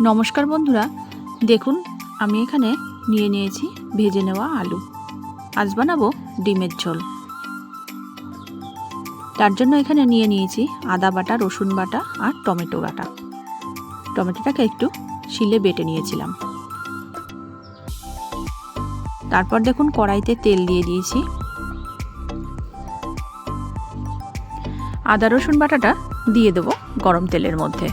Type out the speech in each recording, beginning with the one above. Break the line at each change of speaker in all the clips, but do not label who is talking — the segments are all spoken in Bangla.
নমস্কার বন্ধুরা, দেখুন আমি এখানে নিয়ে নিয়েছি ভেজে নেওয়া আলু। আজ বানাবো ডিমের ঝোল। তার জন্য এখানে নিয়ে নিয়েছি আদা বাটা, রসুন বাটা আর টমেটো বাটা। টমেটোটাকে একটু শিলে বেটে নিয়েছিলাম। তারপর দেখুন কড়াইতে তেল দিয়ে দিয়েছি। আদা রসুন বাটাটা দিয়ে দেবো গরম তেলের মধ্যে।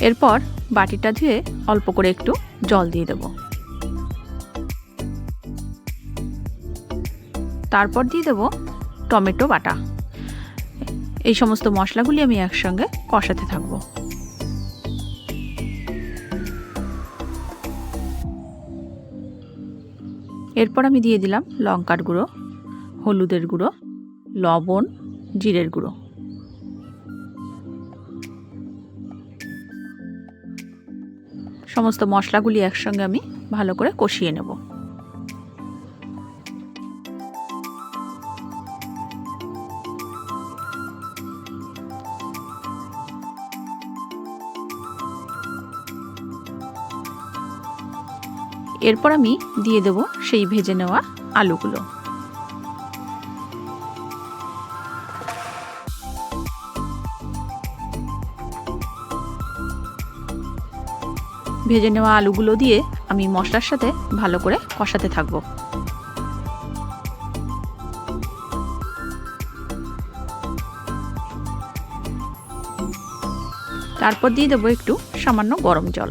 এরপর বাটিটা ধুয়ে অল্প করে একটু জল দিয়ে দেব। তারপর দিয়ে দেব টমেটো বাটা। এই সমস্ত মশলাগুলি আমি একসঙ্গে কষাতে থাকব। এরপর আমি দিয়ে দিলাম লঙ্কার গুঁড়ো, হলুদের গুঁড়ো, লবণ, জিরের গুঁড়ো। সমস্ত মশলাগুলি একসঙ্গে আমি ভালো করে কষিয়ে নেব। এরপর আমি দিয়ে দেব সেই ভেজে নেওয়া আলুগুলো। ভেজে নেওয়া আলুগুলো দিয়ে আমি মশলার সাথে ভালো করে কষাতে থাকবো। তারপর দিয়ে দেবো একটু সামান্য গরম জল।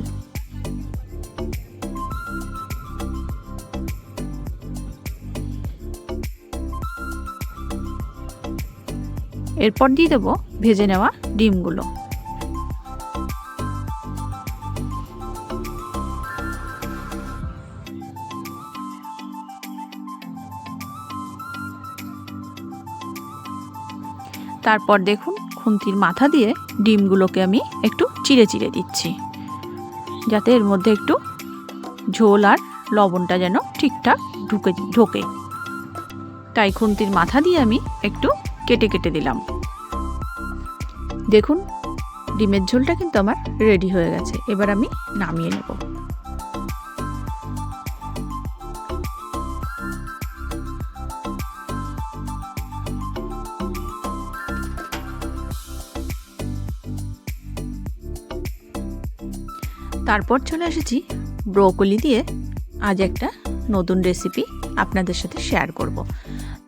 এরপর দিয়ে দেবো ভেজে নেওয়া ডিমগুলো। তারপর দেখুন খুন্তির মাথা দিয়ে ডিমগুলোকে আমি একটু চিড়ে চিড়ে দিচ্ছি, যাতে এর মধ্যে একটু ঝোল আর লবণটা যেন ঠিকঠাক ঢোকে। তাই খুন্তির মাথা দিয়ে আমি একটু কেটে কেটে দিলাম। দেখুন ডিমের ঝোলটা কিন্তু আমার রেডি হয়ে গেছে। এবার আমি নামিয়ে নেব। তারপর চলে এসেছি ব্রোকলি দিয়ে আজ একটা নতুন রেসিপি আপনাদের সাথে শেয়ার করব।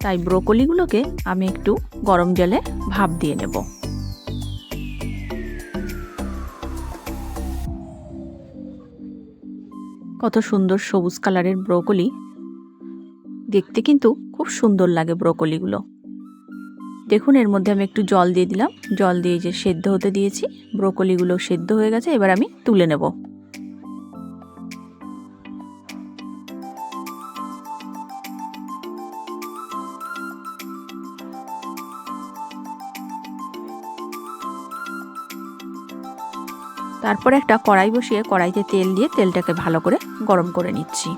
তাই ব্রোকলিগুলোকে আমি একটু গরম জলে ভাপ দিয়ে নেব। কত সুন্দর সবুজ কালারের ব্রোকলি, দেখতে কিন্তু খুব সুন্দর লাগে ব্রোকলিগুলো। দেখুন এর মধ্যে আমি একটু জল দিয়ে দিলাম। জল দিয়ে যে সেদ্ধ হতে দিয়েছি, ব্রোকলিগুলো সেদ্ধ হয়ে গেছে। এবার আমি তুলে নেব। তারপর একটা কড়াই বসিয়ে কড়াইতে তেল দিয়ে তেলটাকে ভালো করে গরম করে নিচ্ছি।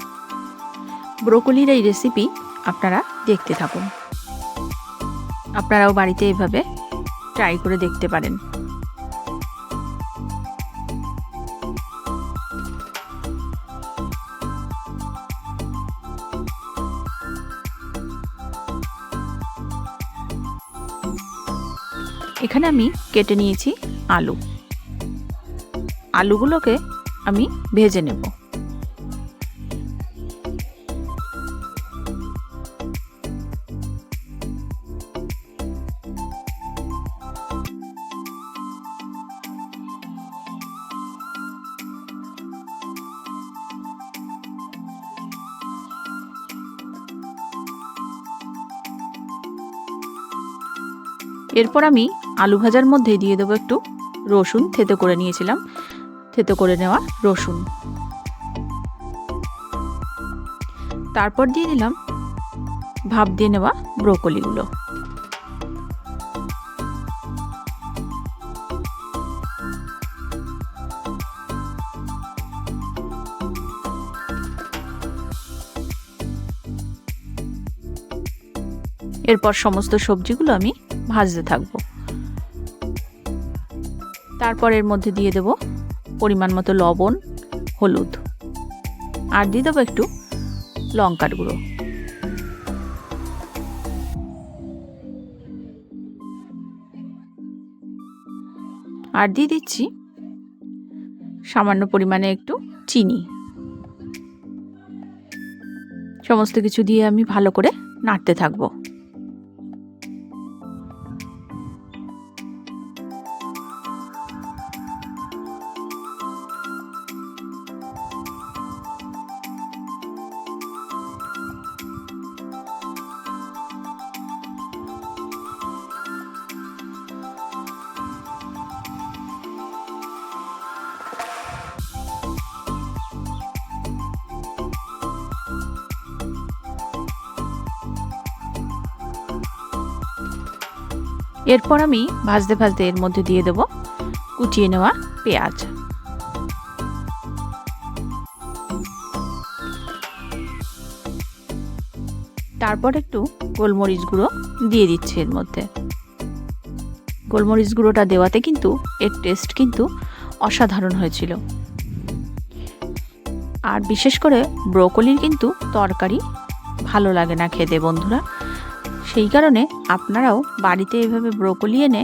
ব্রোকলির এই রেসিপি আপনারা দেখতে থাকুন। আপনারাও বাড়িতে এভাবে ট্রাই করে দেখতে পারেন। এখানে আমি কেটে নিয়েছি আলু। আলুগুলোকে আমি ভেজে নেব। এরপর আমি আলু ভাজার মধ্যে দিয়ে দেবো একটু রসুন, থেতো করে নিয়েছিলাম, থেতো করে নেওয়া রসুন। তারপর দিয়ে দিলাম ভাপ দিয়ে নেওয়া ব্রোকলিগুলো। এরপর সমস্ত সবজিগুলো আমি ভাজতে থাকব। তারপর এর মধ্যে দিয়ে দেব পরিমাণ মতো লবণ, হলুদ, আর দিয়ে দেবো একটু লঙ্কার গুঁড়ো। আর দিয়ে দিচ্ছি সামান্য পরিমাণে একটু চিনি। সমস্ত কিছু দিয়ে আমি ভালো করে নাড়তে থাকবো। এরপর আমি ভাজতে ভাজতে এর মধ্যে দিয়ে দেব কুচিয়ে নেওয়া পেঁয়াজ। তারপর একটু গোলমরিচ গুঁড়ো দিয়ে দিচ্ছি এর মধ্যে। গোলমরিচ গুঁড়োটা দেওয়াতে কিন্তু এর টেস্ট কিন্তু অসাধারণ হয়েছিল। আর বিশেষ করে ব্রোকলির কিন্তু তরকারি ভালো লাগে না খেতে বন্ধুরা, সেই কারণে আপনারাও বাড়িতে এভাবে ব্রোকলি এনে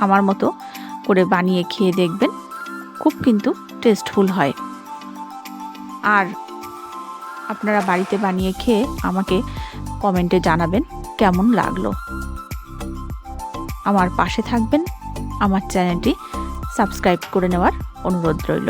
আমার মতো করে বানিয়ে খেয়ে দেখবেন, খুব কিন্তু টেস্টফুল হয়। আর আপনারা বাড়িতে বানিয়ে খেয়ে আমাকে কমেন্টে জানাবেন কেমন লাগলো। আমার পাশে থাকবেন, আমার চ্যানেলটি সাবস্ক্রাইব করে নেওয়ার অনুরোধ রইল।